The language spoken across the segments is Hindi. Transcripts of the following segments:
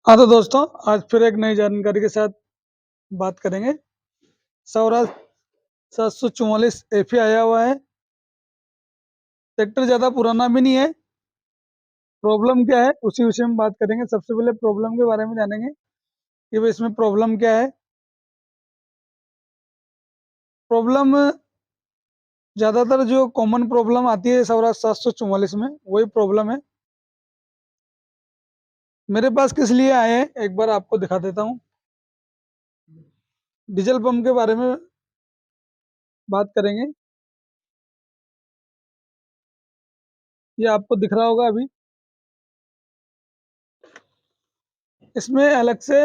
हाँ, तो दोस्तों आज फिर एक नई जानकारी के साथ बात करेंगे। सौराज 744 एफई आया हुआ है। ट्रैक्टर ज़्यादा पुराना भी नहीं है। प्रॉब्लम क्या है उसी विषय में बात करेंगे। सबसे पहले प्रॉब्लम के बारे में जानेंगे कि भाई इसमें प्रॉब्लम क्या है। प्रॉब्लम ज़्यादातर जो कॉमन प्रॉब्लम आती है सौराज 744 में वही प्रॉब्लम है। मेरे पास किस लिए आए हैं एक बार आपको दिखा देता हूँ। डीजल पंप के बारे में बात करेंगे। ये आपको दिख रहा होगा अभी। इसमें अलग से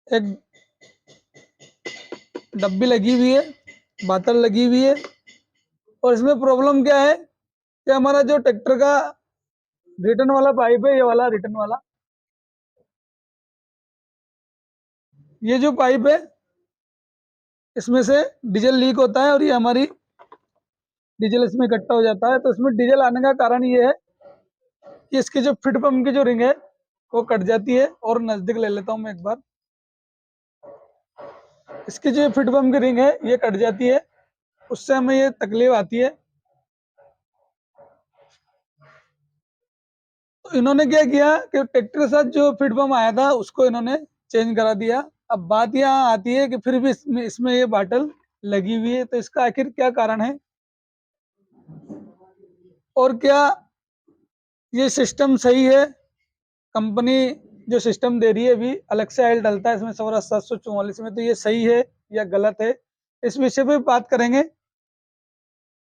एक डब्बी लगी हुई है, बातल लगी हुई है। और इसमें प्रॉब्लम क्या है कि हमारा जो ट्रैक्टर का रिटर्न वाला पाइप है, ये वाला रिटर्न वाला, ये जो पाइप है इसमें से डीजल लीक होता है और ये हमारी डीजल इसमें इकट्ठा हो जाता है। तो इसमें डीजल आने का कारण ये है कि इसकी जो फिट पंप की जो रिंग है वो कट जाती है। और नजदीक ले लेता हूँ मैं एक बार। इसकी जो फिट पंप की रिंग है ये कट जाती है, उससे हमें ये तकलीफ आती है। तो इन्होंने क्या किया कि ट्रैक्टर के साथ जो फिट पंप आया था उसको इन्होंने चेंज करा दिया। अब बात यहाँ आती है कि फिर भी इसमें ये बाटल लगी हुई है, तो इसका आखिर क्या कारण है और क्या ये सिस्टम सही है। कंपनी जो सिस्टम दे रही है अभी अलग से आयल डलता है इसमें सौराज 744 में, तो ये सही है या गलत है, इस विषय पे बात करेंगे।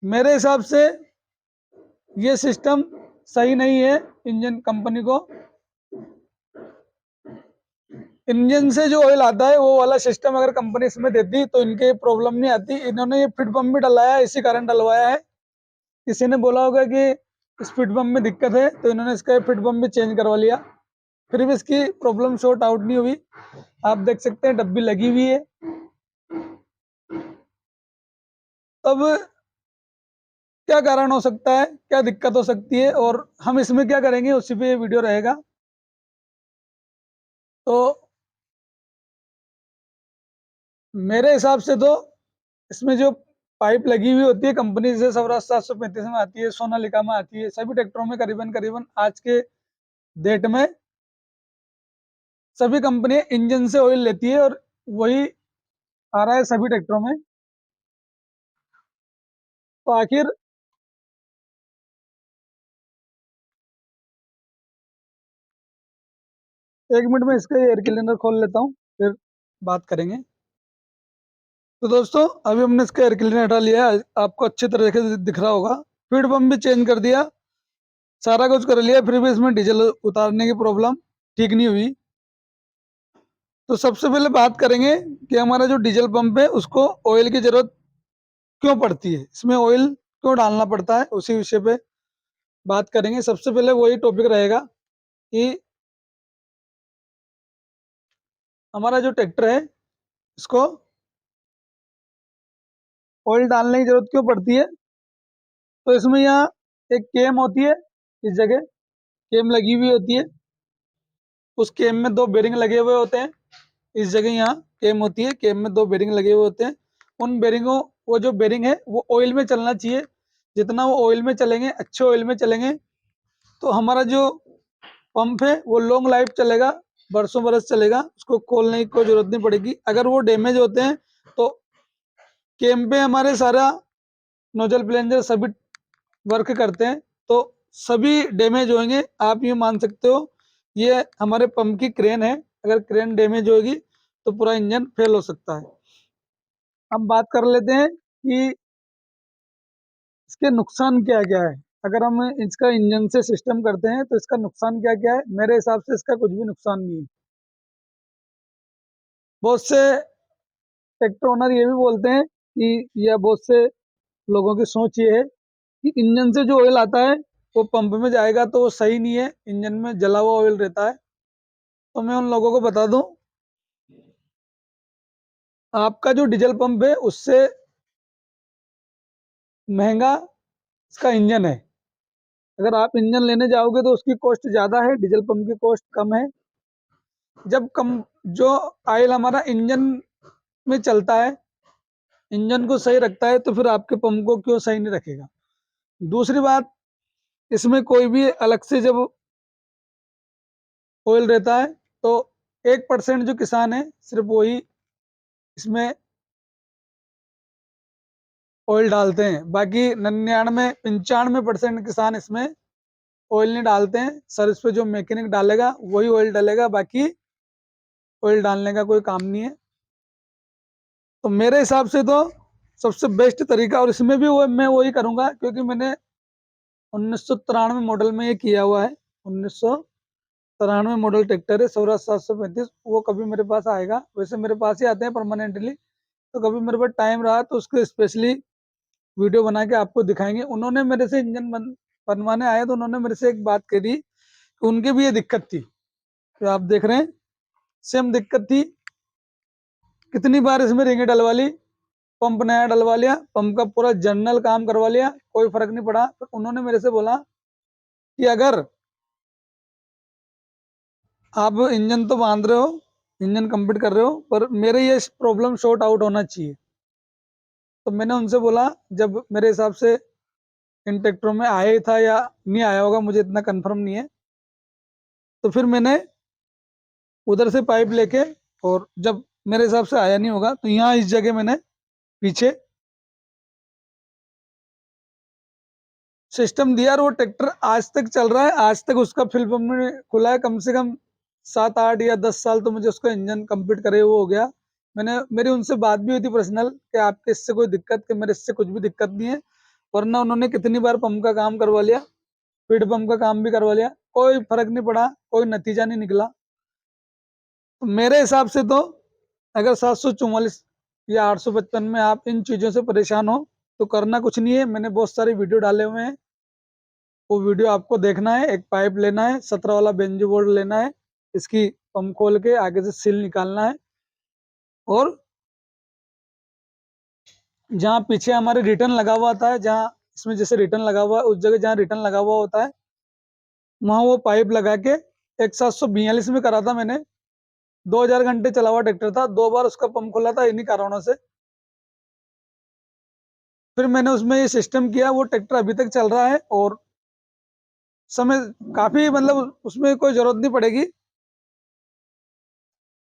मेरे हिसाब से ये सिस्टम सही नहीं है। इंजन कंपनी को इंजन से जो ऑयल आता है वो वाला सिस्टम अगर कंपनी इसमें देती तो इनके प्रॉब्लम नहीं आती। इन्होंने ये फिट पंप भी डलाया है, इसी कारण डलवाया है। किसी ने बोला होगा कि इस फिट पंप में दिक्कत है तो इन्होंने इसका फिट पंप भी चेंज करवा लिया, फिर भी इसकी प्रॉब्लम सॉर्ट आउट नहीं हुई। आप देख सकते हैं डब्बी लगी हुई है। तब क्या कारण हो सकता है, क्या दिक्कत हो सकती है और हम इसमें क्या करेंगे उसी पे वीडियो रहेगा। तो मेरे हिसाब से तो इसमें जो पाइप लगी हुई होती है कंपनी से सौराज 735 में आती है, सोनालिका में आती है, सभी ट्रैक्टरों में करीबन करीबन आज के डेट में सभी कंपनियां इंजन से ऑयल लेती है और वही आ रहा है सभी ट्रैक्टरों में। तो आखिर एक मिनट में इसका एयर क्लीनर खोल लेता हूँ, फिर बात करेंगे। तो दोस्तों अभी हमने इसका एयर क्लीनर हटा लिया है, आपको अच्छी तरीके से दिख रहा होगा। फीड पंप भी चेंज कर दिया, सारा कुछ कर लिया, फिर भी इसमें डीजल उतारने की प्रॉब्लम ठीक नहीं हुई। तो सबसे पहले बात करेंगे कि हमारा जो डीजल पंप है उसको ऑयल की जरूरत क्यों पड़ती है, इसमें ऑयल क्यों डालना पड़ता है, उसी विषय पे बात करेंगे। सबसे पहले वही टॉपिक रहेगा कि हमारा जो ट्रैक्टर है इसको ऑयल डालने की जरूरत क्यों पड़ती है। तो इसमें यहाँ एक केम होती है, इस जगह केम लगी हुई होती है। उस केम में दो बेरिंग लगे हुए होते हैं। इस जगह यहाँ केम होती है, केम में दो बेरिंग लगे हुए होते हैं। उन बेरिंगों, वो जो बेरिंग है वो ऑयल में चलना चाहिए। जितना वो ऑयल में चलेंगे, अच्छे ऑयल में चलेंगे, तो हमारा जो पंप है वो लॉन्ग लाइफ चलेगा, बरसों बरस चलेगा, उसको खोलने की कोई जरूरत नहीं पड़ेगी। अगर वो डैमेज होते हैं तो केम पे हमारे सारा नोजल प्लेंजर सभी वर्क करते हैं, तो सभी डैमेज होंगे। आप ये मान सकते हो ये हमारे पंप की क्रेन है, अगर क्रेन डैमेज होगी तो पूरा इंजन फेल हो सकता है। हम बात कर लेते हैं कि इसके नुकसान क्या क्या है। अगर हम इसका इंजन से सिस्टम करते हैं तो इसका नुकसान क्या क्या है। मेरे हिसाब से इसका कुछ भी नुकसान नहीं है। बहुत से ट्रैक्टर ओनर ये भी बोलते हैं कि, या बहुत से लोगों की सोच ये है कि इंजन से जो ऑयल आता है वो पंप में जाएगा तो वो सही नहीं है, इंजन में जला हुआ ऑयल रहता है। तो मैं उन लोगों को बता दूं, आपका जो डीजल पंप है उससे महंगा इसका इंजन है। अगर आप इंजन लेने जाओगे तो उसकी कॉस्ट ज़्यादा है, डीजल पंप की कॉस्ट कम है। जब कम जो ऑयल हमारा इंजन में चलता है, इंजन को सही रखता है, तो फिर आपके पंप को क्यों सही नहीं रखेगा। दूसरी बात, इसमें कोई भी अलग से जब ऑयल रहता है तो 1% जो किसान है सिर्फ वही इसमें ऑयल डालते हैं, बाकी 99-95% किसान इसमें ऑयल नहीं डालते हैं। सर इस पे जो मैकेनिक डालेगा वही ऑयल डालेगा, बाकी ऑयल डालने का कोई काम नहीं है। तो मेरे हिसाब से तो सबसे बेस्ट तरीका, और इसमें भी वो मैं वही करूंगा, क्योंकि मैंने 1993 मॉडल में ये किया हुआ है। 1993 मॉडल ट्रैक्टर है, स्वराज 735। वो कभी मेरे पास आएगा, वैसे मेरे पास ही आते हैं परमानेंटली, तो कभी मेरे पास टाइम रहा तो उसके स्पेशली वीडियो बना के आपको दिखाएंगे। उन्होंने मेरे से इंजन बनवाने आए तो उन्होंने मेरे से एक बात करी कि उनकी भी ये दिक्कत थी, तो आप देख रहे हैं सेम दिक्कत थी। कितनी बार इसमें रिंगे डलवा ली, पंप नया डलवा लिया, पंप का पूरा जर्नल काम करवा लिया, कोई फर्क नहीं पड़ा। तो उन्होंने मेरे से बोला कि अगर आप इंजन तो बांध रहे हो, इंजन कंप्लीट कर रहे हो, पर मेरे ये प्रॉब्लम सॉर्ट आउट होना चाहिए। तो मैंने उनसे बोला, जब मेरे हिसाब से इन ट्रैक्टरों में आया ही था या नहीं आया होगा, मुझे इतना कंफर्म नहीं है। तो फिर मैंने उधर से पाइप लेके, और जब मेरे हिसाब से आया नहीं होगा तो यहाँ इस जगह मैंने पीछे सिस्टम दिया, और वो ट्रैक्टर आज तक चल रहा है। आज तक उसका फिल पंप में खुला है, कम से कम 7, 8 या 10 साल तो मुझे उसका इंजन कंप्लीट करे हुए हो गया। मेरी उनसे बात भी हुई थी पर्सनल कि आपके इससे कोई दिक्कत, कि मेरे इससे कुछ भी दिक्कत नहीं है। वरना उन्होंने कितनी बार पंप का काम करवा लिया, फीड पंप का काम भी करवा लिया, कोई फर्क नहीं पड़ा, कोई नतीजा नहीं निकला। तो मेरे हिसाब से तो अगर 744 या 855 में आप इन चीज़ों से परेशान हो तो करना कुछ नहीं है। मैंने बहुत सारे वीडियो डाले हुए हैं, वो वीडियो आपको देखना है। एक पाइप लेना है, 17 वाला बेंजो बोर्ड लेना है, इसकी पंप खोल के आगे से सील निकालना है, और जहाँ पीछे हमारे रिटर्न लगा हुआ था, जहाँ इसमें जैसे रिटर्न लगा हुआ है उस जगह जहाँ रिटर्न लगा हुआ होता है, वहाँ वो पाइप लगा के। एक 742 में करा था मैंने, 2000 घंटे चला हुआ ट्रैक्टर था, 2 बार उसका पंप खुला था इन्हीं कारणों से। फिर मैंने उसमें ये सिस्टम किया, वो ट्रैक्टर अभी तक चल रहा है, और समय काफी, मतलब उसमें कोई जरूरत नहीं पड़ेगी।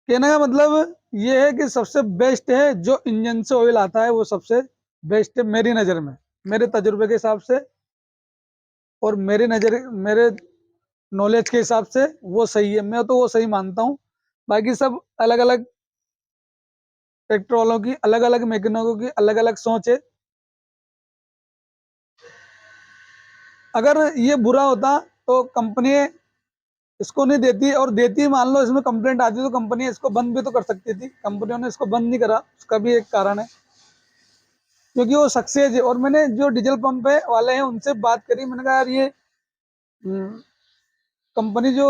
कहने का मतलब ये है कि सबसे बेस्ट है जो इंजन से ऑयल आता है, वो सबसे बेस्ट है मेरी नज़र में, मेरे तजुर्बे के हिसाब से, और मेरे नॉलेज के हिसाब से वो सही है। मैं तो वो सही मानता हूँ। बाकी सब अलग अलग ट्रैक्टर वालों की, अलग अलग मैकेनिकों की अलग अलग सोच है। अगर ये बुरा होता तो कंपनी इसको नहीं देती, और देती मान लो इसमें कंप्लेंट आती तो कंपनी इसको बंद भी तो कर सकती थी। कंपनियों ने इसको बंद नहीं करा, उसका भी एक कारण है, क्योंकि वो सक्सेस है। और मैंने जो डीजल पंप है वाले हैं उनसे बात करी, मैंने कहा यार ये कंपनी जो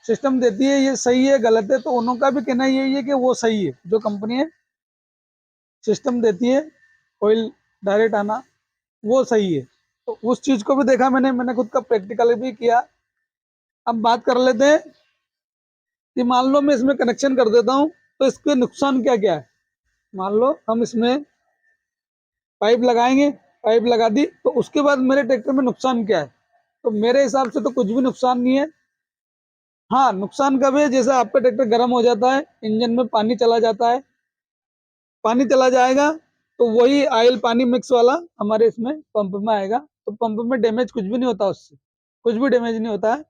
सिस्टम देती है ये सही है गलत है, तो उनका भी कहना यही है कि वो सही है, जो कंपनी है सिस्टम देती है ऑयल डायरेक्ट आना, वो सही है। तो उस चीज को भी देखा मैंने खुद का प्रैक्टिकल भी किया। अब बात कर लेते हैं कि मान लो मैं इसमें कनेक्शन कर देता हूँ तो इसके नुकसान क्या क्या है। मान लो हम इसमें पाइप लगाएंगे, पाइप लगा दी, तो उसके बाद मेरे ट्रैक्टर में नुकसान क्या है। तो मेरे हिसाब से तो कुछ भी नुकसान नहीं है। हाँ, नुकसान कब है, जैसे आपका ट्रैक्टर गर्म हो जाता है, इंजन में पानी चला जाता है, पानी चला जाएगा तो वही ऑयल पानी मिक्स वाला हमारे इसमें पंप में आएगा। तो पंप में डैमेज कुछ भी नहीं होता, उससे कुछ भी डैमेज नहीं होता है।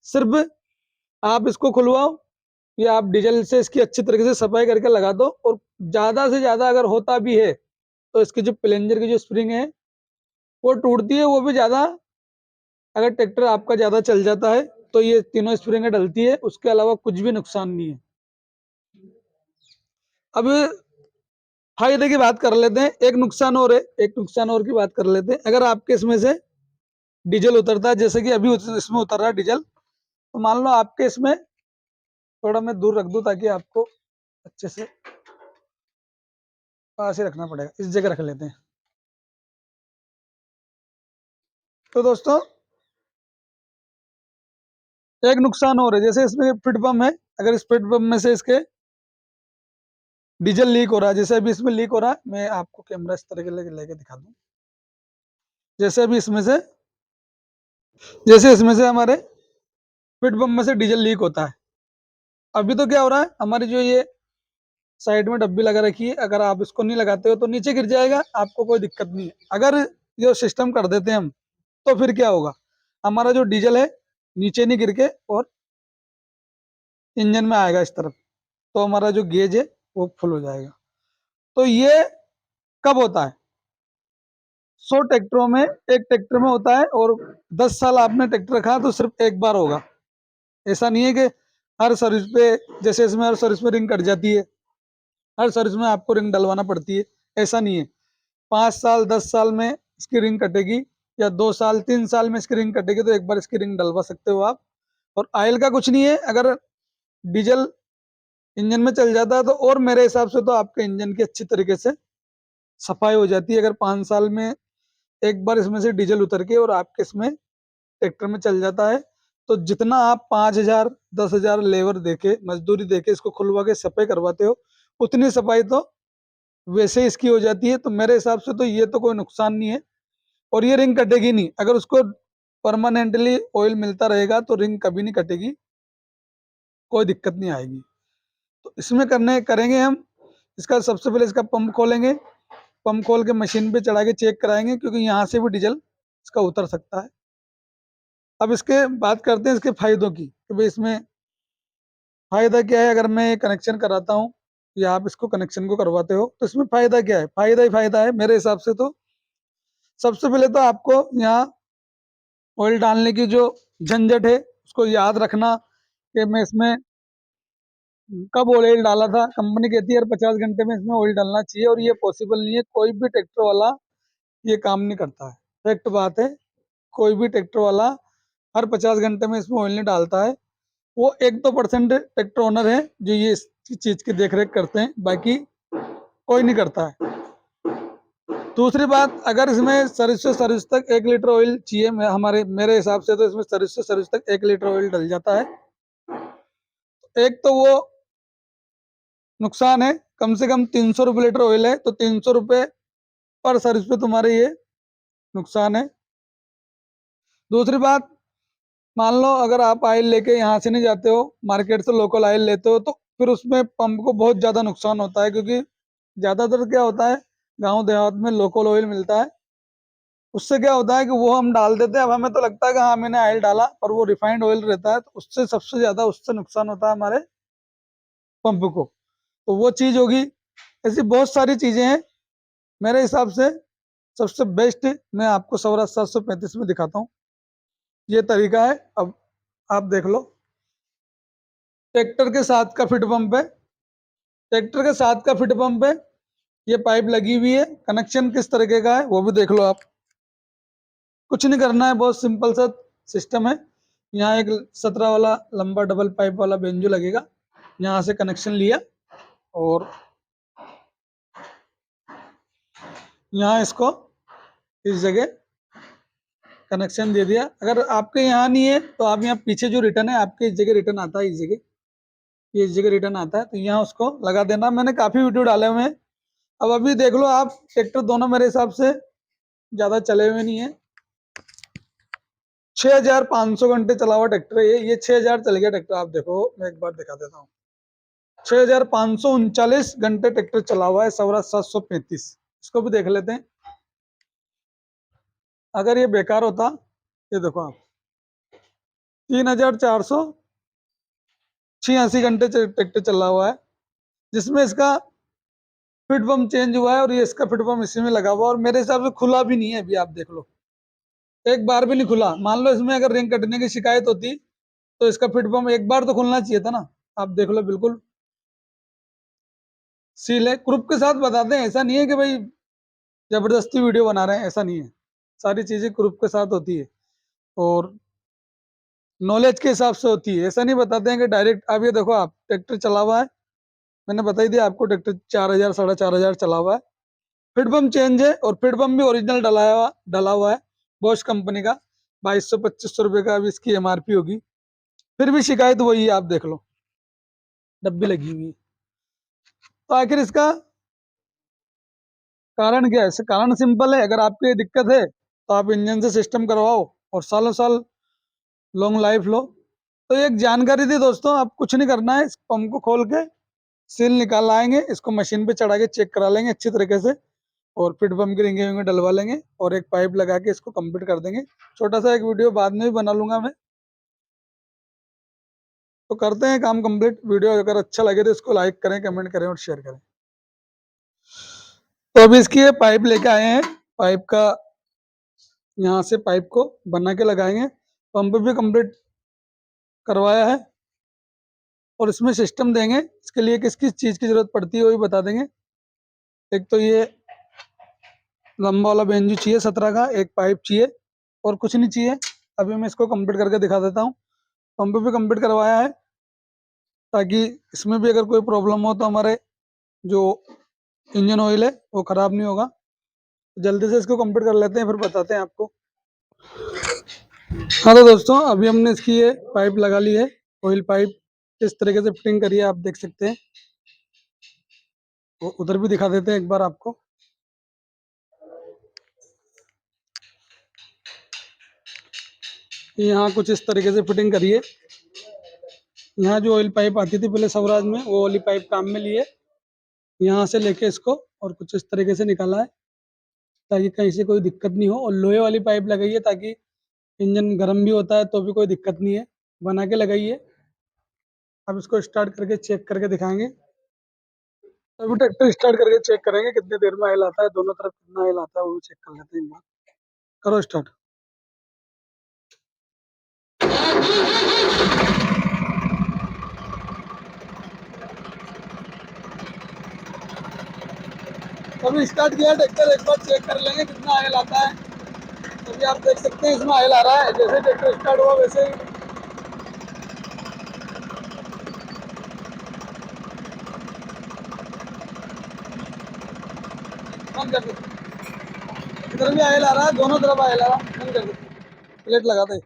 सिर्फ आप इसको खुलवाओ, या आप डीजल से इसकी अच्छी तरीके से सफाई करके लगा दो। और ज्यादा से ज्यादा अगर होता भी है तो इसकी जो प्लेंजर की जो स्प्रिंग है वो टूटती है, वो भी ज्यादा, अगर ट्रैक्टर आपका ज्यादा चल जाता है तो ये तीनों स्प्रिंग डलती है, उसके अलावा कुछ भी नुकसान नहीं है। अब फायदे की बात कर लेते हैं, एक नुकसान और है, एक नुकसान और की बात कर लेते हैं। अगर आपके इसमें से डीजल उतरता है, जैसे कि अभी इसमें उतर रहा है डीजल, तो मान लो आपके इसमें, थोड़ा मैं दूर रख दूं ताकि आपको अच्छे से, पास ही रखना पड़ेगा, इस जगह रख लेते हैं। तो दोस्तों एक नुकसान और है, जैसे इसमें फिट पंप है, अगर इस फिट पंप में से इसके डीजल लीक हो रहा है, जैसे अभी इसमें लीक हो रहा है, मैं आपको कैमरा इस तरह के लेके दिखा दूं। जैसे अभी इसमें से, जैसे इसमें से हमारे फिट पंप में से डीजल लीक होता है। अभी तो क्या हो रहा है, हमारी जो ये साइड में डब्बी लगा रखी है, अगर आप इसको नहीं लगाते हो तो नीचे गिर जाएगा, आपको कोई दिक्कत नहीं है। अगर ये सिस्टम कर देते हैं हम, तो फिर क्या होगा, हमारा जो डीजल है नीचे नहीं गिर के और इंजन में आएगा इस तरफ, तो हमारा जो गेज है वो फुल हो जाएगा। तो ये कब होता है, 100 ट्रैक्टरों में एक ट्रैक्टर में होता है, और 10 साल आपने ट्रैक्टर रखा तो सिर्फ एक बार होगा। ऐसा नहीं है कि हर सर्विस पे, जैसे इसमें हर सर्विस में रिंग कट जाती है, हर सर्विस में आपको रिंग डलवाना पड़ती है, ऐसा नहीं है। 5 साल 10 साल में इसकी रिंग कटेगी, या 2 साल 3 साल में इसकी रिंग कटेगी, तो एक बार इसकी रिंग डलवा सकते हो आप। और ऑयल का कुछ नहीं है, अगर डीजल इंजन में चल जाता है तो, और मेरे हिसाब से तो आपके इंजन की अच्छी तरीके से सफाई हो जाती है। अगर 5 साल में एक बार इसमें से डीजल उतर के और आपके इसमें ट्रैक्टर में चल जाता है, तो जितना आप 5,000 10,000 लेबर देके मजदूरी देके इसको खुलवा के सफाई करवाते हो, उतनी सफाई तो वैसे इसकी हो जाती है। तो मेरे हिसाब से तो ये तो कोई नुकसान नहीं है, और ये रिंग कटेगी नहीं। अगर उसको परमानेंटली ऑयल मिलता रहेगा तो रिंग कभी नहीं कटेगी, कोई दिक्कत नहीं आएगी। तो इसमें करने करेंगे हम, इसका सबसे पहले इसका पंप खोलेंगे, पंप खोल के मशीन पे चढ़ा के चेक कराएंगे, क्योंकि यहाँ से भी डीजल इसका उतर सकता है। अब इसके बात करते हैं इसके फायदों की, कि भाई इसमें फायदा क्या है। अगर मैं कनेक्शन कराता हूँ या आप इसको कनेक्शन को करवाते हो, तो इसमें फायदा क्या है, फायदा ही फायदा है मेरे हिसाब से। तो सबसे पहले तो आपको यहाँ ऑयल डालने की जो झंझट है उसको याद रखना, कि मैं इसमें कब ऑयल डाला था। कंपनी कहती है यार 50 घंटे में इसमें ऑयल डालना चाहिए, और ये पॉसिबल नहीं है, कोई भी ट्रैक्टर वाला ये काम नहीं करता है। फैक्ट बात है, कोई भी ट्रैक्टर वाला हर 50 घंटे में इसमें ऑयल नहीं डालता है। वो 1-2% ट्रैक्टर ओनर है जो ये इस चीज की देख रेख करते हैं, बाकी कोई नहीं करता है। दूसरी बात, अगर इसमें सर्विस से सर्विस तक 1 लीटर ऑयल चाहिए, हमारे मेरे हिसाब से तो इसमें सर्विस से सर्विस तक 1 लीटर ऑयल डल जाता है। एक तो वो नुकसान है, कम से कम 300 रुपये लीटर ऑयल है, तो 300 रुपये पर सर्विस पे तुम्हारे ये नुकसान है। दूसरी बात, मान लो अगर आप ऑयल लेके यहाँ से नहीं जाते हो, मार्केट से लोकल ऑयल लेते हो, तो फिर उसमें पंप को बहुत ज़्यादा नुकसान होता है, क्योंकि ज़्यादातर क्या होता है, गांव देहात में लोकल ऑयल मिलता है। उससे क्या होता है कि वो हम डाल देते हैं, अब हमें तो लगता है कि हाँ मैंने ऑयल डाला, पर वो रिफाइंड ऑयल रहता है, तो उससे सबसे ज़्यादा उससे नुकसान होता है हमारे पंप को। तो वो चीज़ होगी। ऐसी बहुत सारी चीज़ें हैं। मेरे हिसाब से सबसे बेस्ट मैं आपको स्वराज 735 में दिखाता हूँ, ये तरीका है। अब आप देख लो, ट्रैक्टर के साथ का फिट पंप है, ट्रैक्टर के साथ का फिट पंप है, ये पाइप लगी हुई है। कनेक्शन किस तरीके का है वो भी देख लो आप। कुछ नहीं करना है, बहुत सिंपल सा सिस्टम है। यहाँ एक 17 वाला लंबा डबल पाइप वाला बेंजो लगेगा, यहाँ से कनेक्शन लिया और यहाँ इसको इस जगह कनेक्शन दे दिया। अगर आपके यहाँ नहीं है तो आप यहाँ पीछे जो रिटर्न है आपके, इस जगह रिटर्न आता है, इस जगह, ये इस जगह रिटर्न आता है, तो यहाँ उसको लगा देना। मैंने काफी वीडियो डाले हुए हैं। अब अभी देख लो आप, ट्रैक्टर दोनों मेरे हिसाब से ज्यादा चले हुए नहीं है। 6,500 घंटे चला हुआ ट्रैक्टर है ये 6,000 चल गया ट्रैक्टर। आप देखो, मैं एक बार दिखा देता हूँ। 6,539 घंटे ट्रैक्टर चला हुआ है, स्वराज 735। इसको भी देख लेते हैं। अगर ये बेकार होता, ये देखो आप, 3,486 घंटे ट्रैक्टर चला हुआ है, जिसमें इसका फिट पंप चेंज हुआ है, और ये इसका फिट पंप इसी में लगा हुआ है, और मेरे हिसाब से खुला भी नहीं है। अभी आप देख लो, एक बार भी नहीं खुला। मान लो इसमें अगर रिंग कटने की शिकायत होती, तो इसका फिट पंप एक बार तो खुलना चाहिए था ना। आप देख लो, बिल्कुल सील है। ग्रुप के साथ बताते हैं, ऐसा नहीं है कि भाई जबरदस्ती वीडियो बना रहे हैं, ऐसा नहीं है। सारी चीजें ग्रुप के साथ होती है और नॉलेज के हिसाब से होती है। ऐसा नहीं बताते हैं कि डायरेक्ट। अब ये देखो आप, ट्रैक्टर चला हुआ है, मैंने बता ही दिया आपको, ट्रैक्टर 4,000 4,500 चला हुआ है। फिट पंप चेंज है, और फिट पंप भी ओरिजिनल डला हुआ है, बॉश कंपनी का। 2,200 2500 रुपये का अभी इसकी MRP होगी। फिर भी शिकायत वही है, आप देख लो डब्बी लगी हुई है। तो आखिर इसका कारण क्या है? इसका कारण सिंपल है, अगर आपको ये दिक्कत है तो आप इंजन से सिस्टम करवाओ और सालों साल लॉन्ग लाइफ लो। तो ये एक जानकारी थी दोस्तों, आप कुछ नहीं करना है, इस पंप को खोल के सील निकाल आएंगे, इसको मशीन पे चढ़ा के चेक करा लेंगे अच्छी तरीके से, और फिट पंप की रिंगे विंगे डलवा लेंगे और एक पाइप लगा के इसको कंप्लीट कर देंगे। छोटा सा एक वीडियो बाद में भी बना लूंगा मैं। तो करते हैं काम कंप्लीट। वीडियो अगर अच्छा लगे तो इसको लाइक करें, कमेंट करें और शेयर करें। तो अभी इसकी ये पाइप लेके आए हैं, पाइप का यहाँ से पाइप को बना के लगाएंगे। पंप भी कंप्लीट करवाया है और इसमें सिस्टम देंगे। इसके लिए किस किस चीज़ की जरूरत पड़ती है वो भी बता देंगे। एक तो ये लंबा वाला बेंजू चाहिए 17 का, एक पाइप चाहिए और कुछ नहीं चाहिए। अभी मैं इसको कंप्लीट करके दिखा देता हूँ। पंप भी कंप्लीट करवाया है ताकि इसमें भी अगर कोई प्रॉब्लम हो तो हमारे जो इंजन ऑयल है वो ख़राब नहीं होगा। जल्दी से इसको कंप्लीट कर लेते हैं, फिर बताते हैं आपको। हाँ तो दोस्तों, अभी हमने इसकी ये पाइप लगा ली है, ऑयल पाइप इस तरीके से फिटिंग करी है, आप देख सकते हैं। उधर भी दिखा देते हैं एक बार आपको। यहाँ कुछ इस तरीके से फिटिंग करिए। यहाँ जो ऑयल पाइप आती थी पहले स्वराज में, वो वाली पाइप काम में लिए, यहाँ से लेके इसको और कुछ इस तरीके से निकाला है ताकि कहीं से कोई दिक्कत नहीं हो। और लोहे वाली पाइप लगाइए ताकि इंजन गर्म भी होता है तो भी कोई दिक्कत नहीं है, बना के लगाइए। अब इसको स्टार्ट करके चेक करके दिखाएंगे। अभी ट्रैक्टर स्टार्ट करके चेक करेंगे कितनी देर में ऑयल आता है, दोनों तरफ कितना ऑयल आता है वो भी चेक कर लेते हैं एक बार। करो स्टार्ट। अभी स्टार्ट किया ट्रैक्टर, एक बार चेक कर लेंगे कितना ऑयल आता है। अभी आप देख सकते हैं इसमें ऑयल आ रहा है, जैसे ट्रैक्टर स्टार्ट हुआ वैसे ही बंद कर दो। इधर भी ऑयल आ रहा है, दोनों तरफ ऑयल आ रहा है, बंद कर दो। प्लेट लगा दे।